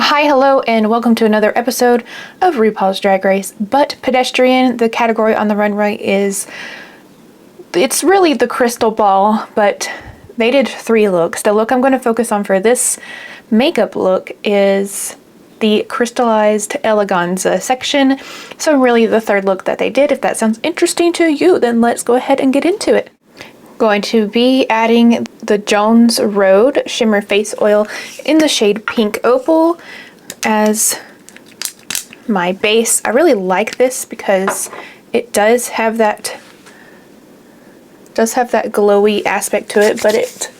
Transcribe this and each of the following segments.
Hi, hello, and welcome to another episode of RuPaul's Drag Race. But Pedestrian, the category on the runway it's really the crystal ball, but they did 3 looks. The look I'm going to focus on for this makeup look is the Crystalized Eleganza section. So really the 3rd look that they did. If that sounds interesting to you, then let's go ahead and get into it. Going to be adding the Jones Road Shimmer Face Oil in the shade Pink Opal as my base. I really like this because it does have that glowy aspect to it, but it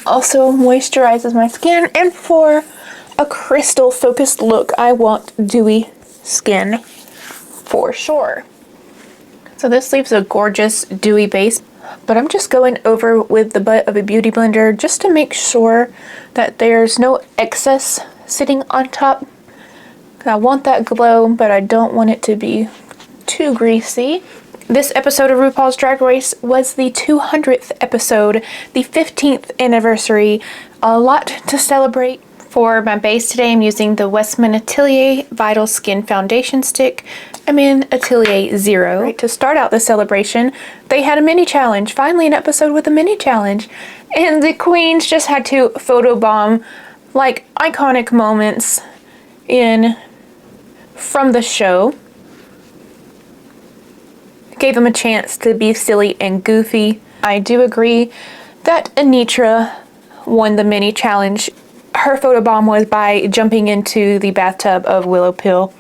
also moisturizes my skin. And for a crystal focused look, I want dewy skin for sure. So this leaves a gorgeous dewy base. But I'm just going over with the butt of a beauty blender just to make sure that there's no excess sitting on top. I want that glow, but I don't want it to be too greasy. This episode of RuPaul's Drag Race was the 200th episode, the 15th anniversary. A lot to celebrate. For my base today, I'm using the WESTMAN Atelier Vital Skin Foundation Stick. I'm in Atelier 0. Right, to start out the celebration, they had a mini challenge. Finally, an episode with a mini challenge. And the queens just had to photobomb like iconic moments from the show. Gave them a chance to be silly and goofy. I do agree that Anitra won the mini challenge. Her photobomb was by jumping into the bathtub of Willow Pill.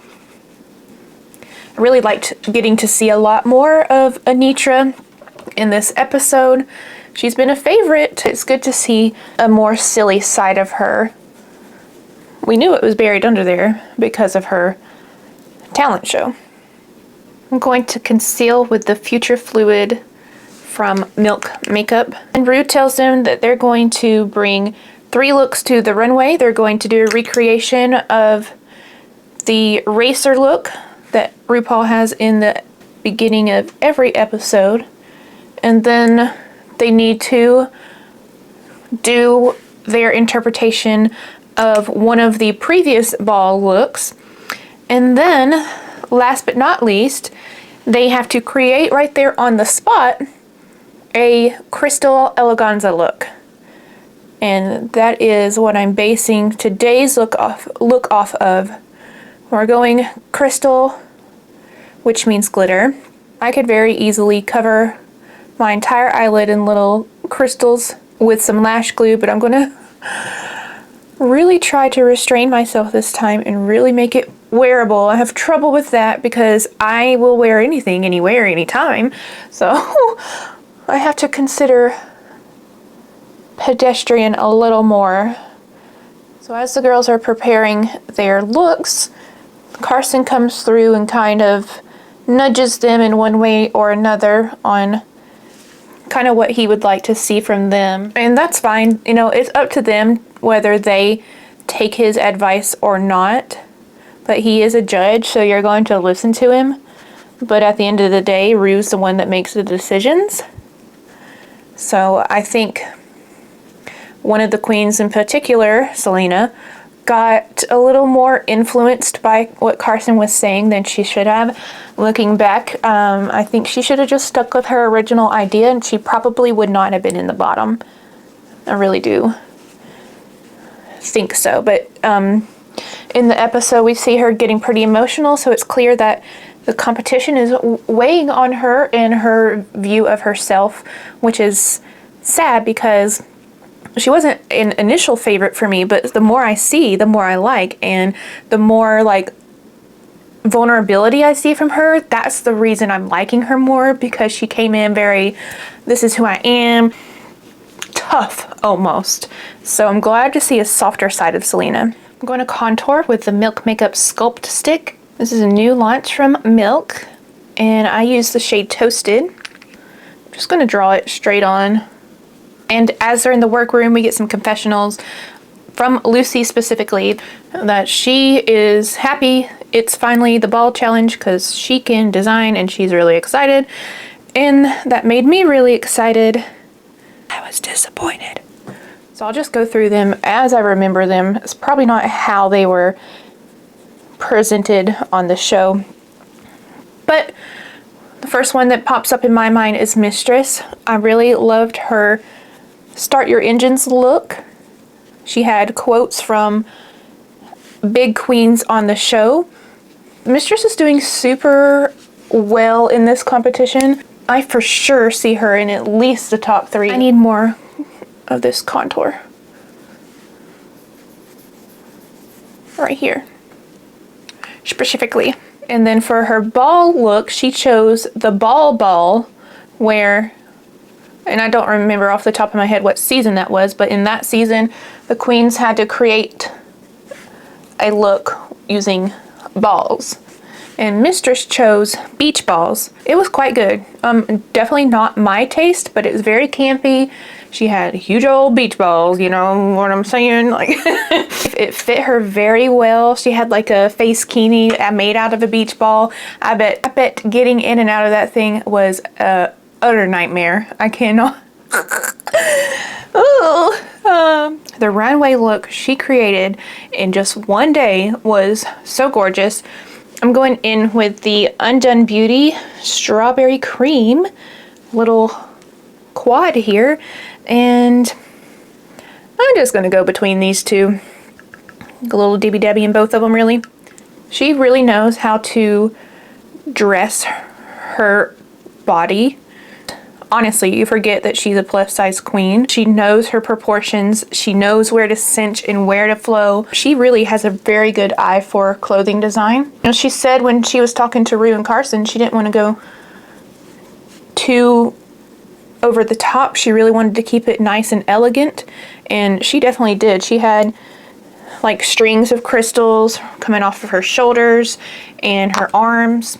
I really liked getting to see a lot more of Anitra in this episode. She's been a favorite. It's good to see a more silly side of her. We knew it was buried under there because of her talent show. I'm going to conceal with the Future Fluid from Milk Makeup. And Rue tells them that they're going to bring 3 looks to the runway. They're going to do a recreation of the racer look that RuPaul has in the beginning of every episode. And then they need to do their interpretation of one of the previous ball looks. And then, last but not least, they have to create right there on the spot a Crystal Eleganza look. And that is what I'm basing today's look off of. We're going crystal, which means glitter. I could very easily cover my entire eyelid in little crystals with some lash glue, but I'm gonna really try to restrain myself this time and really make it wearable. I have trouble with that because I will wear anything, anywhere, anytime. So I have to consider Pedestrian a little more. So as the girls are preparing their looks, Carson comes through and kind of nudges them in one way or another on kind of what he would like to see from them. And that's fine. You know, it's up to them whether they take his advice or not. But he is a judge, so you're going to listen to him. But at the end of the day, Rue's the one that makes the decisions. So I think one of the queens in particular, Selena, got a little more influenced by what Carson was saying than she should have. Looking back, I think she should have just stuck with her original idea and she probably would not have been in the bottom. I really do think so. But in the episode, we see her getting pretty emotional, so it's clear that the competition is weighing on her and her view of herself, which is sad because she wasn't an initial favorite for me, but the more I see, the more I like, and the more like vulnerability I see from her, that's the reason I'm liking her more, because she came in very, this is who I am, tough almost. So I'm glad to see a softer side of Selena. I'm going to contour with the Milk Makeup Sculpt Stick. This is a new launch from Milk, and I use the shade Toasted. I'm just going to draw it straight on. And as they're in the workroom, we get some confessionals from Lucy specifically that she is happy it's finally the ball challenge because she can design and she's really excited. And that made me really excited. I was disappointed. So I'll just go through them as I remember them. It's probably not how they were presented on the show. But the first one that pops up in my mind is Mistress. I really loved her Start Your Engines look. She had quotes from big queens on the show. Mistress is doing super well in this competition. I for sure see her in at least the top 3. I need more of this contour. Right here, specifically. And then for her ball look, she chose the ball where, and I don't remember off the top of my head what season that was, but in that season, the queens had to create a look using balls. And Mistress chose beach balls. It was quite good. Definitely not my taste, but it was very campy. She had huge old beach balls, you know what I'm saying? Like, it fit her very well. She had like a face bikini made out of a beach ball. I bet getting in and out of that thing was a utter nightmare. I cannot. The runway look she created in just one day was so gorgeous. I'm going in with the Undone Beauty Strawberry Cream little quad here, and I'm just gonna go between these two. A little Debbie Debbie in both of them, really. She really knows how to dress her body. Honestly, you forget that she's a plus size queen. She knows her proportions. She knows where to cinch and where to flow. She really has a very good eye for clothing design. You know, she said when she was talking to Rue and Carson, she didn't want to go too over the top. She really wanted to keep it nice and elegant, and she definitely did. She had like strings of crystals coming off of her shoulders and her arms.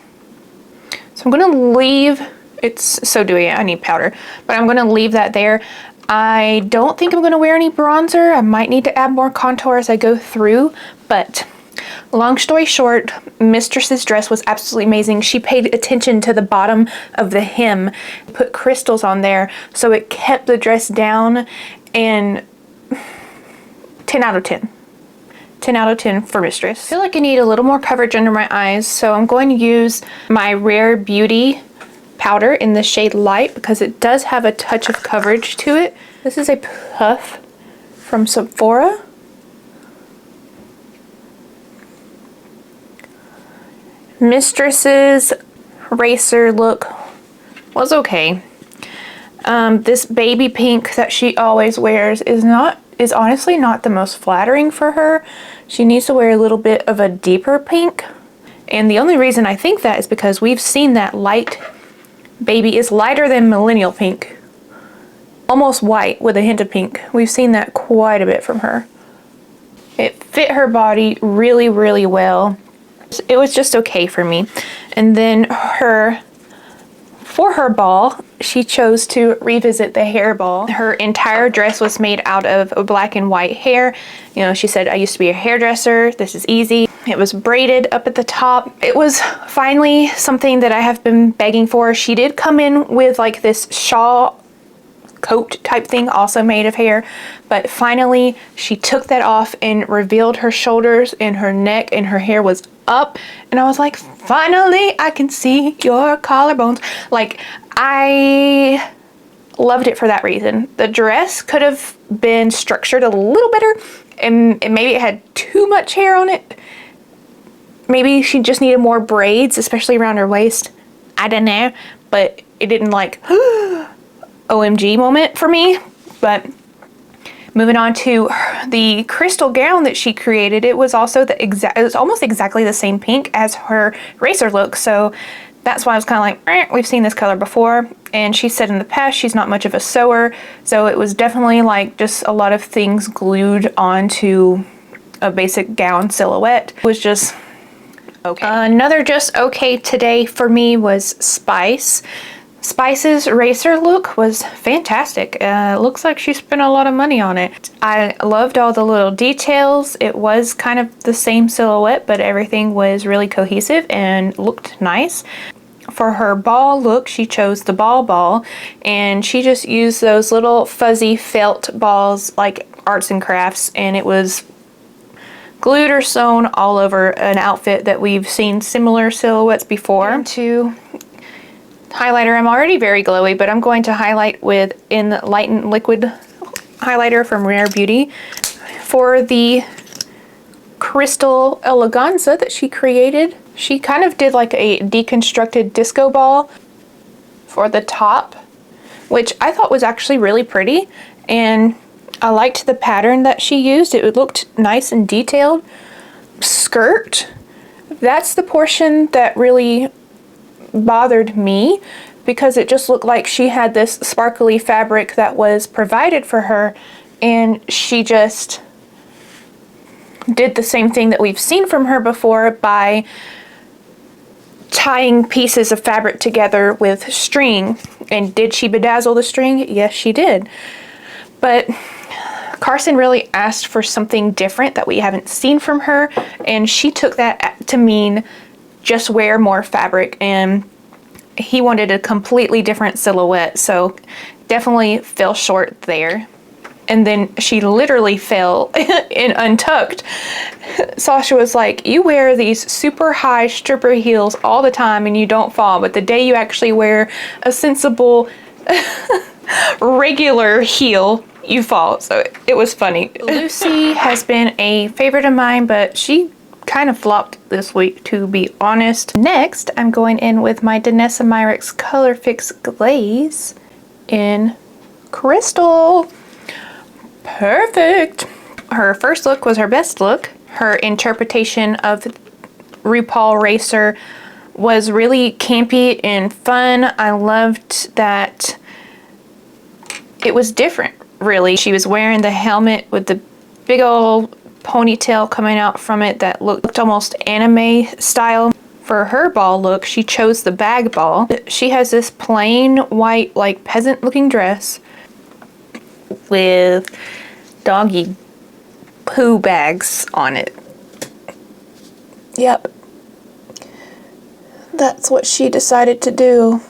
So I'm gonna leave, it's so dewy, I need powder, but I'm gonna leave that there. I don't think I'm gonna wear any bronzer. I might need to add more contour as I go through, but long story short, Mistress's dress was absolutely amazing. She paid attention to the bottom of the hem, put crystals on there, so it kept the dress down, and 10 out of 10. 10 out of 10 for Mistress. I feel like I need a little more coverage under my eyes, so I'm going to use my Rare Beauty powder in the shade Light because it does have a touch of coverage to it. This is a puff from Sephora. Mistress's racer look was okay. This baby pink that she always wears is honestly not the most flattering for her. She needs to wear a little bit of a deeper pink. And the only reason I think that is because we've seen that light baby is lighter than millennial pink. Almost white with a hint of pink. We've seen that quite a bit from her. It fit her body really, really well. It was just okay for me. And then for her ball, she chose to revisit the hair ball. Her entire dress was made out of black and white hair. You know, she said, I used to be a hairdresser. This is easy. It was braided up at the top. It was finally something that I have been begging for. She did come in with like this shawl coat type thing, also made of hair, but finally she took that off and revealed her shoulders and her neck, and her hair was up, and I was like, finally I can see your collarbones. Like, I loved it for that reason. The dress could have been structured a little better, and maybe it had too much hair on it. Maybe she just needed more braids, especially around her waist. I don't know, but it didn't like OMG moment for me. But moving on to the crystal gown that she created, it was also it was almost exactly the same pink as her racer look. So that's why I was kind of like, we've seen this color before. And she said in the past she's not much of a sewer, so it was definitely like just a lot of things glued onto a basic gown silhouette. It was just okay. Another just okay today for me was Spice. Spice's racer look was fantastic. Looks like she spent a lot of money on it. I loved all the little details. It was kind of the same silhouette, but everything was really cohesive and looked nice. For her ball look, she chose the ball, and she just used those little fuzzy felt balls like arts and crafts, and it was glued or sewn all over an outfit that we've seen similar silhouettes before. To highlighter, I'm already very glowy, but I'm going to highlight with Enlighten liquid highlighter from Rare Beauty for the Crystal Eleganza that she created. She kind of did like a deconstructed disco ball for the top, which I thought was actually really pretty, and I liked the pattern that she used. It looked nice and detailed. Skirt, that's the portion that really bothered me, because it just looked like she had this sparkly fabric that was provided for her, and she just did the same thing that we've seen from her before by tying pieces of fabric together with string. And did she bedazzle the string? Yes, she did. But Carson really asked for something different that we haven't seen from her, and she took that to mean just wear more fabric, and he wanted a completely different silhouette, so definitely fell short there. And then she literally fell in untucked. Sasha was like, you wear these super high stripper heels all the time and you don't fall, but the day you actually wear a sensible regular heel, you fall. So it was funny. Lucy has been a favorite of mine, but she kind of flopped this week, to be honest. Next, I'm going in with my DANESSA MYRICKS ColorFix Glaze in Crystal. Perfect. Her first look was her best look. Her interpretation of RuPaul Racer was really campy and fun. I loved that it was different, really. She was wearing the helmet with the big old ponytail coming out from it that looked almost anime style. For her ball look, she chose the bag ball. She has this plain white, like peasant looking dress with doggy poo bags on it. Yep. That's what she decided to do.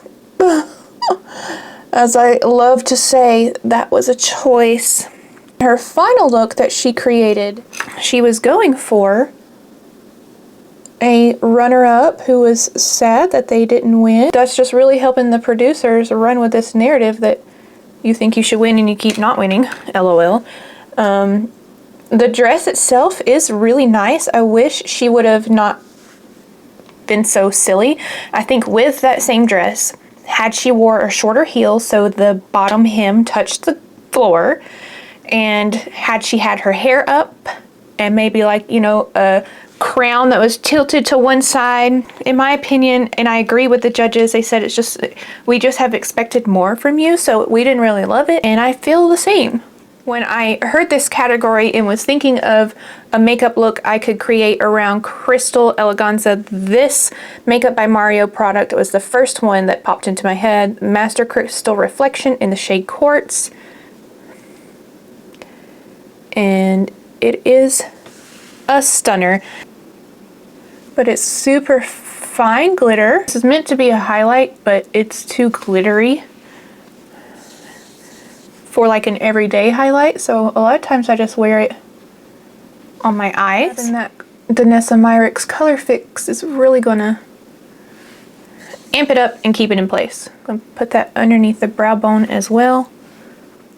As I love to say, that was a choice. Her final look that she created, she was going for a runner-up who was sad that they didn't win. That's just really helping the producers run with this narrative that you think you should win and you keep not winning, LOL. The dress itself is really nice. I wish she would have not been so silly. I think with that same dress, had she wore a shorter heel so the bottom hem touched the floor, and had she had her hair up and maybe like, you know, a crown that was tilted to one side, in my opinion, and I agree with the judges, they said it's just, we just have expected more from you, so we didn't really love it, and I feel the same. When I heard this category and was thinking of a makeup look I could create around Crystal Eleganza, this Makeup by Mario product was the first one that popped into my head. Master Crystal Reflection in the shade Quartz. And it is a stunner, but it's super fine glitter. This is meant to be a highlight, but it's too glittery for like an everyday highlight, so a lot of times I just wear it on my eyes. And that DANESSA MYRICKS ColorFix is really gonna amp it up and keep it in place. I'm gonna put that underneath the brow bone as well.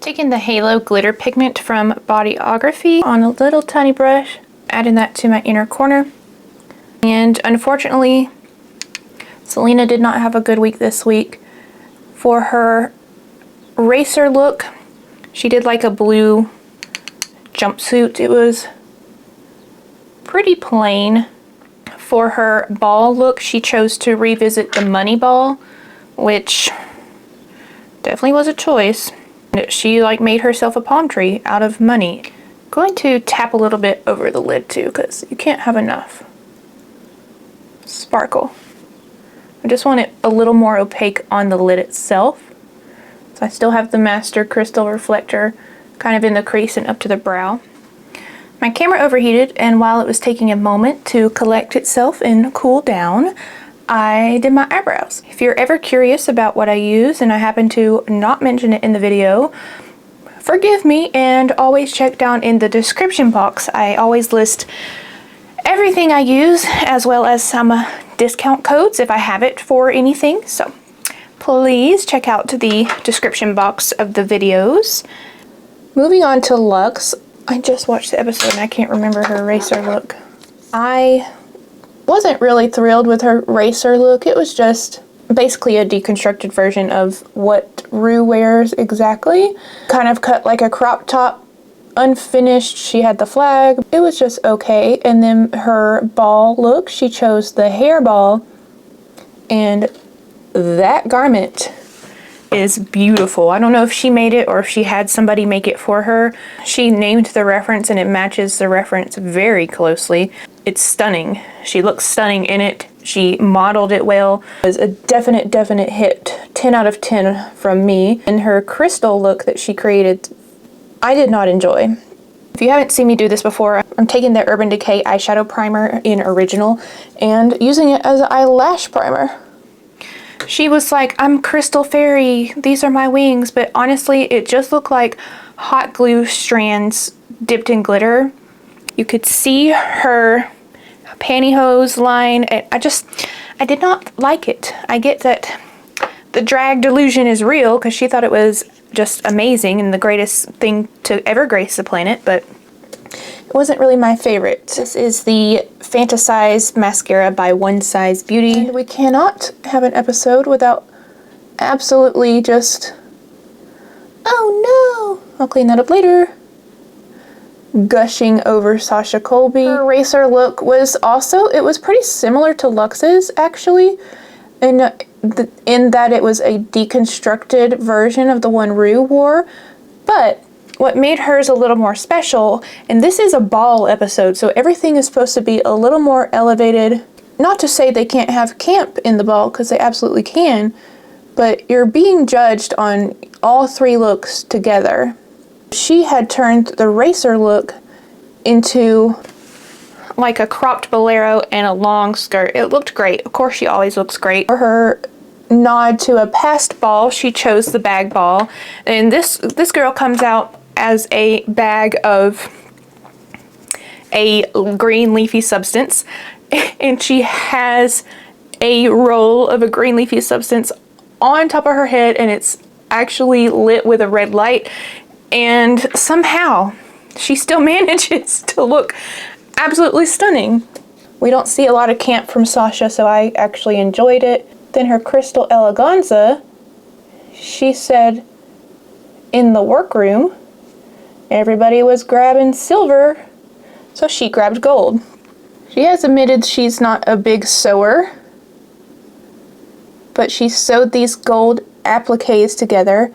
Taking the Halo glitter pigment from Bodyography on a little tiny brush, adding that to my inner corner. And unfortunately, Selena did not have a good week this week. For her racer look, she did like a blue jumpsuit. It was pretty plain. For her ball look, she chose to revisit the money ball, which definitely was a choice. She like made herself a palm tree out of money. I'm going to tap a little bit over the lid too, because you can't have enough sparkle. I just want it a little more opaque on the lid itself. So I still have the Master Crystal Reflector kind of in the crease and up to the brow. My camera overheated, and while it was taking a moment to collect itself and cool down, I did my eyebrows. If you're ever curious about what I use and I happen to not mention it in the video, forgive me, and always check down in the description box. I always list everything I use as well as some discount codes if I have it for anything. So please check out the description box of the videos. Moving on to Luxe. I just watched the episode and I can't remember her racer look. I wasn't really thrilled with her racer look. It was just basically a deconstructed version of what Rue wears exactly. Kind of cut like a crop top, unfinished. She had the flag. It was just okay. And then her ball look, she chose the hair ball, and that garment is beautiful. I don't know if she made it or if she had somebody make it for her. She named the reference and it matches the reference very closely. It's stunning. She looks stunning in it. She modeled it well. It was a definite hit. 10 out of 10 from me. And her crystal look that she created, I did not enjoy. If you haven't seen me do this before, I'm taking the Urban Decay eyeshadow primer in Original and using it as an eyelash primer. She was like, I'm Crystal Fairy, these are my wings, but honestly, it just looked like hot glue strands dipped in glitter. You could see her pantyhose line. I did not like it. I get that the drag delusion is real because she thought it was just amazing and the greatest thing to ever grace the planet, but it wasn't really my favorite. This is the Fantasize mascara by One Size Beauty. And we cannot have an episode without absolutely just, oh no, I'll clean that up later, gushing over Sasha Colby. Her racer look was also, it was pretty similar to Luxe's actually, in that it was a deconstructed version of the one Rue wore, but what made hers a little more special, and this is a ball episode, so everything is supposed to be a little more elevated. Not to say they can't have camp in the ball, because they absolutely can, but you're being judged on all three looks together. She had turned the racer look into like a cropped bolero and a long skirt. It looked great. Of course, she always looks great. For her nod to a past ball, she chose the bag ball, and this girl comes out as a bag of a green leafy substance, and she has a roll of a green leafy substance on top of her head, and it's actually lit with a red light, and somehow she still manages to look absolutely stunning. We don't see a lot of camp from Sasha, so I actually enjoyed it. Then her Crystal Eleganza, she said in the workroom everybody was grabbing silver, so she grabbed gold. She has admitted she's not a big sewer, but she sewed these gold appliques together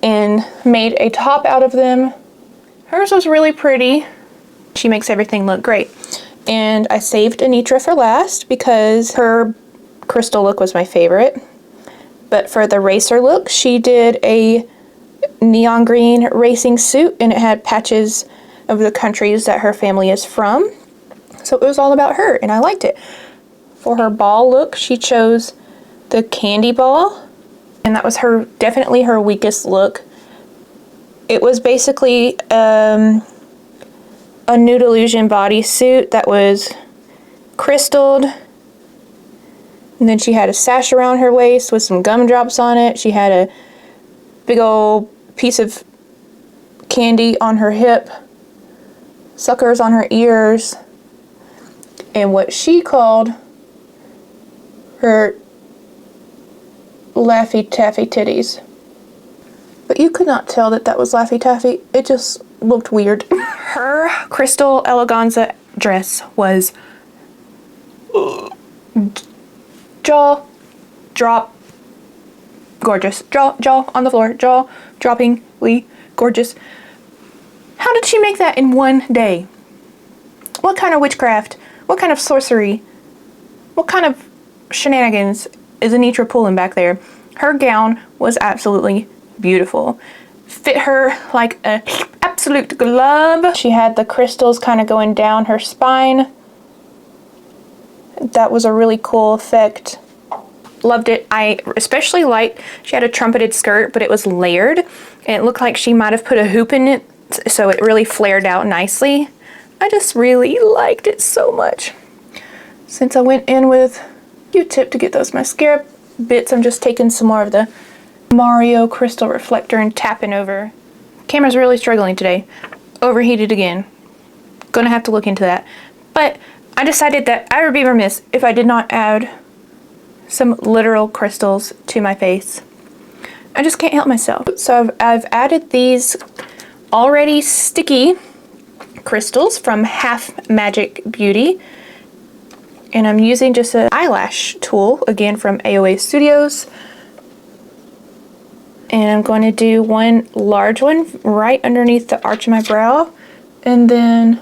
and made a top out of them. Hers was really pretty. She makes everything look great. And I saved Anitra for last because her crystal look was my favorite. But for the racer look, she did a neon green racing suit, and it had patches of the countries that her family is from. So it was all about her, and I liked it. For her ball look, she chose the candy ball, and that was definitely her weakest look. It was basically a Nude Illusion bodysuit that was crystalled, and then she had a sash around her waist with some gumdrops on it. She had a big old piece of candy on her hip, suckers on her ears, and what she called her Laffy Taffy titties. But you could not tell that that was Laffy Taffy. It just looked weird. Her Crystal Eleganza dress was jaw drop gorgeous. Jaw on the floor. Jaw droppingly gorgeous. How did she make that in one day? What kind of witchcraft? What kind of sorcery? What kind of shenanigans is Anitra pulling back there? Her gown was absolutely beautiful. Fit her like an absolute glove. She had the crystals kind of going down her spine. That was a really cool effect. loved it. I especially liked, she had a trumpeted skirt, but it was layered. And it looked like she might have put a hoop in it, so it really flared out nicely. I just really liked it so much. Since I went in with Q-tip to get those mascara bits, I'm just taking some more of the Mario Crystal Reflector and tapping over. Camera's really struggling today. Overheated again. Gonna have to look into that. But I decided that I would be remiss if I did not add some literal crystals to my face. I just can't help myself. So I've added these already sticky crystals from Half Magic Beauty. And I'm using just an eyelash tool, again from AOA Studios. And I'm going to do one large one right underneath the arch of my brow. And then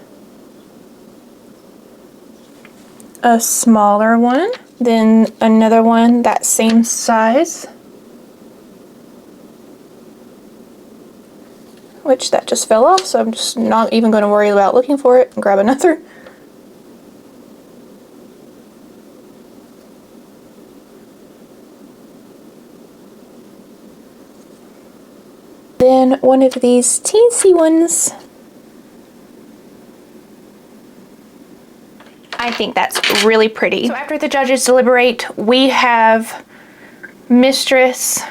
a smaller one. Then another one that same size. Which that just fell off, so I'm just not even going to worry about looking for it and grab another. Then one of these teensy ones. I think that's really pretty. So after the judges deliberate, we have Mistress,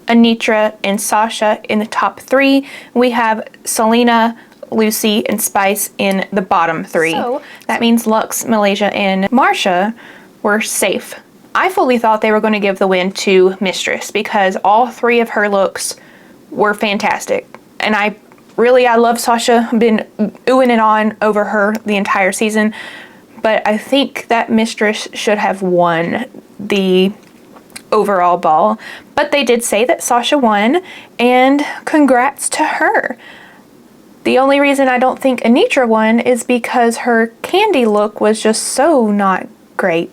Anitra, and Sasha in the top 3. We have Selena, Lucy, and Spice in the bottom 3. So that means Lux, Malaysia, and Marsha were safe. I fully thought they were going to give the win to Mistress because all 3 of her looks were fantastic. And I love Sasha. I've been oohing and on over her the entire season. But I think that Mistress should have won the overall ball. But they did say that Sasha won, and congrats to her. The only reason I don't think Anitra won is because her candy look was just so not great.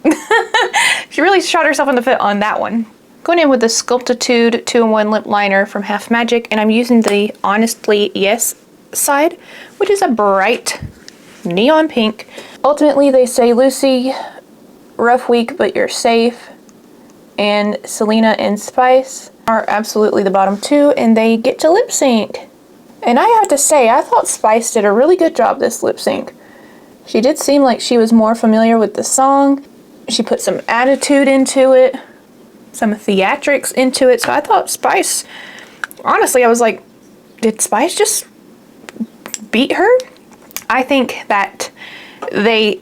She really shot herself in the foot on that one. Going in with the Sculptitude 2-in-1 lip liner from Half Magic, and I'm using the Honestly Yes side, which is a bright neon pink. Ultimately, they say, Lucy, rough week, but you're safe. And Selena and Spice are absolutely the bottom 2, and they get to lip sync. And I have to say, I thought Spice did a really good job this lip sync. She did seem like she was more familiar with the song. She put some attitude into it, some theatrics into it. So I thought Spice, honestly, I was like, did Spice just beat her? I think that they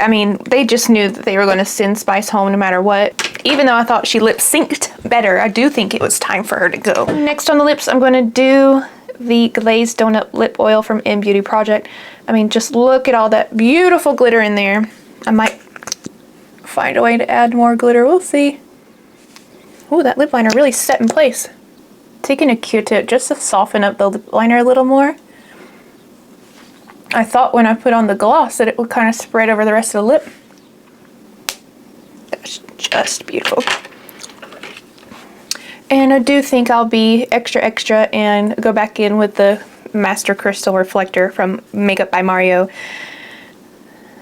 just knew that they were going to send Spice home no matter what. Even though I thought she lip synced better, I do think it was time for her to go. Next on the lips, I'm going to do the Glazed Donut Lip Oil from INNBEAUTY Project. I mean, just look at all that beautiful glitter in there. I might find a way to add more glitter. We'll see. Oh, that lip liner really set in place. Taking a Q-tip just to soften up the lip liner a little more. I thought when I put on the gloss that it would kind of spread over the rest of the lip. That's just beautiful. And I do think I'll be extra and go back in with the Master Crystal Reflector from Makeup by Mario.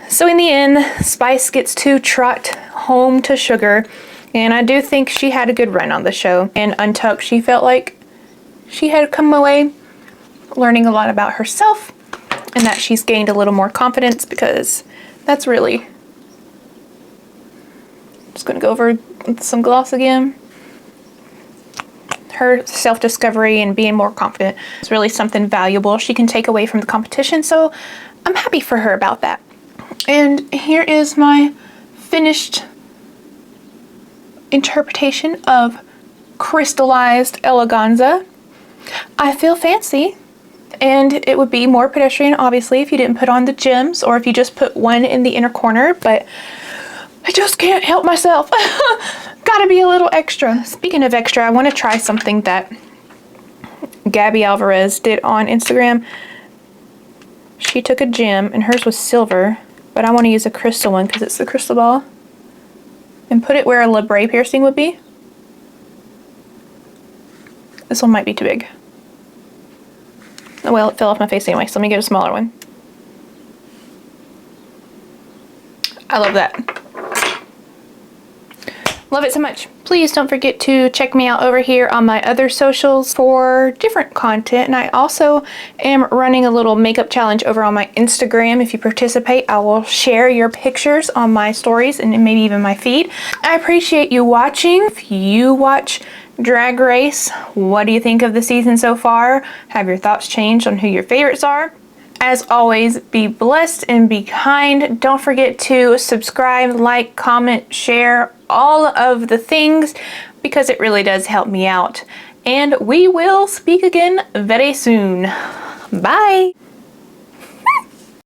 So in the end, Spice gets to trot home to Sugar. And I do think she had a good run on the show. And Untucked, she felt like she had come away learning a lot about herself, and that she's gained a little more confidence, because that's really... Just gonna go over with some gloss again. Her self-discovery and being more confident is really something valuable she can take away from the competition, so I'm happy for her about that. And here is my finished interpretation of Crystalized Eleganza. I feel fancy, and it would be more pedestrian, obviously, if you didn't put on the gems, or if you just put one in the inner corner, but I just can't help myself. Gotta be a little extra. Speaking of extra, I want to try something that Gabby Alvarez did on Instagram. She took a gem, and hers was silver, but I want to use a crystal one because it's the crystal ball, and put it where a labret piercing would be. This one might be too big. Oh well, it fell off my face anyway, so let me get a smaller one. I love that. Love it so much. Please don't forget to check me out over here on my other socials for different content. And I also am running a little makeup challenge over on my Instagram. If you participate, I will share your pictures on my stories and maybe even my feed. I appreciate you watching. If you watch Drag Race, what do you think of the season so far? Have your thoughts changed on who your favorites are? As always, be blessed and be kind. Don't forget to subscribe, like, comment, share, all of the things, because it really does help me out. And we will speak again very soon. Bye!